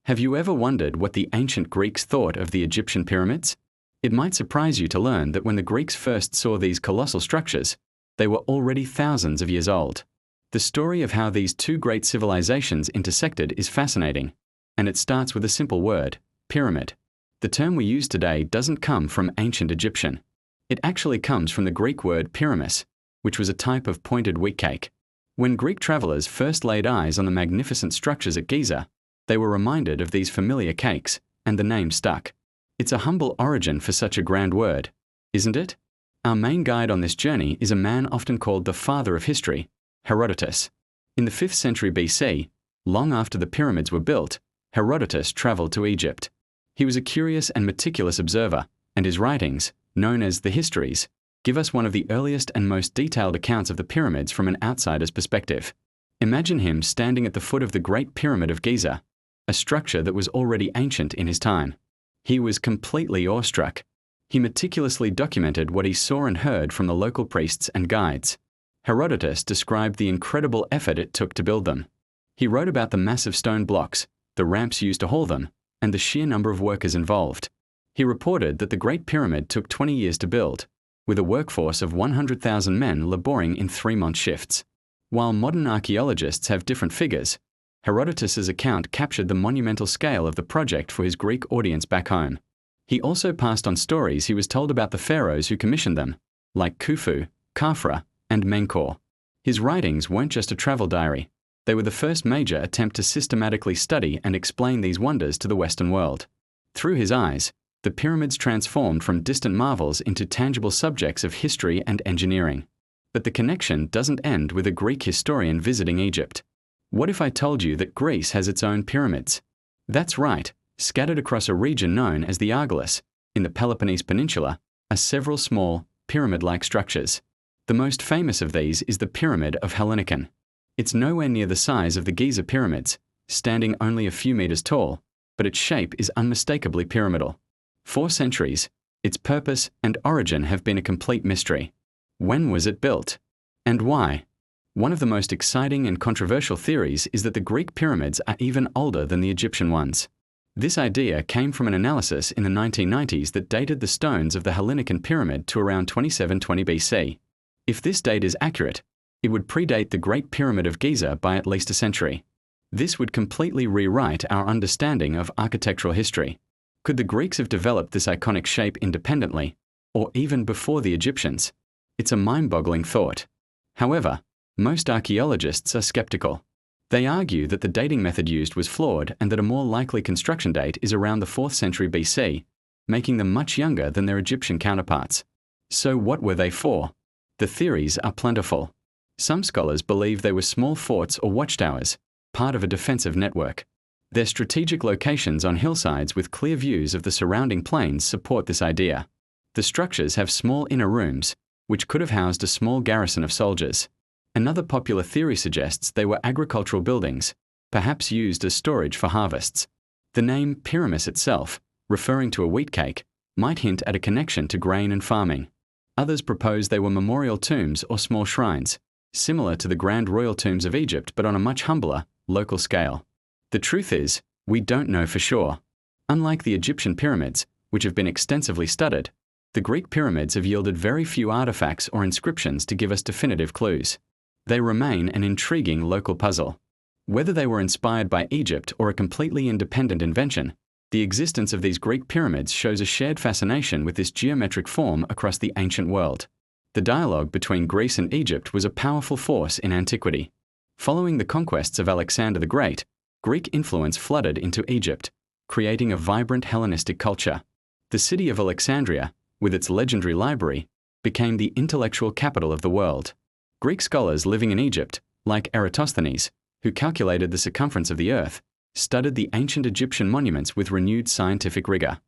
Have you ever wondered what the ancient Greeks thought of the Egyptian pyramids? It might surprise you to learn that when the Greeks first saw these colossal structures, they were already thousands of years old. The story of how these two great civilizations intersected is fascinating, and it starts with a simple word: pyramid. The term we use today doesn't come from ancient Egyptian. It actually comes from the Greek word pyramis, which was a type of pointed wheat cake. When Greek travelers first laid eyes on the magnificent structures at Giza, they were reminded of these familiar cakes, and the name stuck. It's a humble origin for such a grand word, isn't it? Our main guide on this journey is a man often called the father of history, Herodotus. In the 5th century BC, long after the pyramids were built, Herodotus traveled to Egypt. He was a curious and meticulous observer, and his writings, known as the Histories, give us one of the earliest and most detailed accounts of the pyramids from an outsider's perspective. Imagine him standing at the foot of the Great Pyramid of Giza, a structure that was already ancient in his time. He was completely awestruck. He meticulously documented what he saw and heard from the local priests and guides. Herodotus described the incredible effort it took to build them. He wrote about the massive stone blocks, the ramps used to haul them, and the sheer number of workers involved. He reported that the Great Pyramid took 20 years to build, with a workforce of 100,000 men laboring in 3-month shifts. While modern archaeologists have different figures, Herodotus's account captured the monumental scale of the project for his Greek audience back home. He also passed on stories he was told about the pharaohs who commissioned them, like Khufu, Khafra, and Menkaure. His writings weren't just a travel diary. They were the first major attempt to systematically study and explain these wonders to the Western world. Through his eyes, the pyramids transformed from distant marvels into tangible subjects of history and engineering. But the connection doesn't end with a Greek historian visiting Egypt. What if I told you that Greece has its own pyramids? That's right. Scattered across a region known as the Argolis, in the Peloponnese Peninsula, are several small, pyramid-like structures. The most famous of these is the Pyramid of Hellinikon. It's nowhere near the size of the Giza pyramids, standing only a few meters tall, but its shape is unmistakably pyramidal. For centuries, its purpose and origin have been a complete mystery. When was it built? And why? One of the most exciting and controversial theories is that the Greek pyramids are even older than the Egyptian ones. This idea came from an analysis in the 1990s that dated the stones of the Hellinikon pyramid to around 2720 BC. If this date is accurate, it would predate the Great Pyramid of Giza by at least a century. This would completely rewrite our understanding of architectural history. Could the Greeks have developed this iconic shape independently, or even before the Egyptians? It's a mind-boggling thought. However, most archaeologists are skeptical. They argue that the dating method used was flawed and that a more likely construction date is around the 4th century BC, making them much younger than their Egyptian counterparts. So what were they for? The theories are plentiful. Some scholars believe they were small forts or watchtowers, part of a defensive network. Their strategic locations on hillsides with clear views of the surrounding plains support this idea. The structures have small inner rooms, which could have housed a small garrison of soldiers. Another popular theory suggests they were agricultural buildings, perhaps used as storage for harvests. The name pyramis itself, referring to a wheat cake, might hint at a connection to grain and farming. Others propose they were memorial tombs or small shrines, similar to the grand royal tombs of Egypt but on a much humbler, local scale. The truth is, we don't know for sure. Unlike the Egyptian pyramids, which have been extensively studied, the Greek pyramids have yielded very few artifacts or inscriptions to give us definitive clues. They remain an intriguing local puzzle. Whether they were inspired by Egypt or a completely independent invention, the existence of these Greek pyramids shows a shared fascination with this geometric form across the ancient world. The dialogue between Greece and Egypt was a powerful force in antiquity. Following the conquests of Alexander the Great, Greek influence flooded into Egypt, creating a vibrant Hellenistic culture. The city of Alexandria, with its legendary library, became the intellectual capital of the world. Greek scholars living in Egypt, like Eratosthenes, who calculated the circumference of the earth, studied the ancient Egyptian monuments with renewed scientific rigor.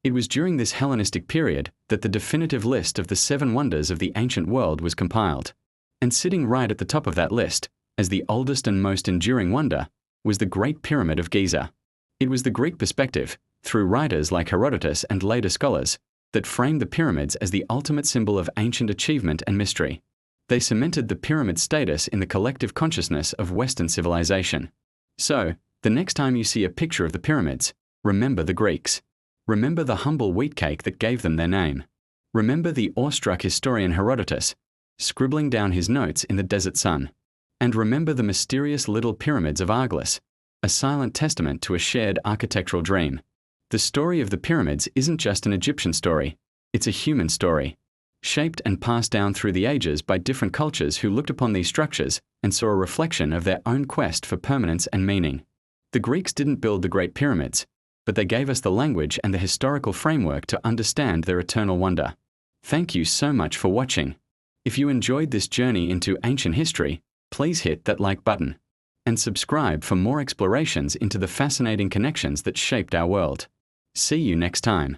It was during this Hellenistic period that the definitive list of the 7 wonders of the ancient world was compiled. And sitting right at the top of that list, as the oldest and most enduring wonder, was the Great Pyramid of Giza. It was the Greek perspective, through writers like Herodotus and later scholars, that framed the pyramids as the ultimate symbol of ancient achievement and mystery. They cemented the pyramid status in the collective consciousness of Western civilization. So, The next time you see a picture of the pyramids, remember the Greeks. Remember the humble wheat cake that gave them their name. Remember the awestruck historian Herodotus, scribbling down his notes in the desert sun. And remember the mysterious little pyramids of Argolis, a silent testament to a shared architectural dream. The story of the pyramids isn't just an Egyptian story, it's a human story, shaped and passed down through the ages by different cultures who looked upon these structures and saw a reflection of their own quest for permanence and meaning. The Greeks didn't build the Great Pyramids, but they gave us the language and the historical framework to understand their eternal wonder. Thank you so much for watching. If you enjoyed this journey into ancient history, please hit that like button and subscribe for more explorations into the fascinating connections that shaped our world. See you next time.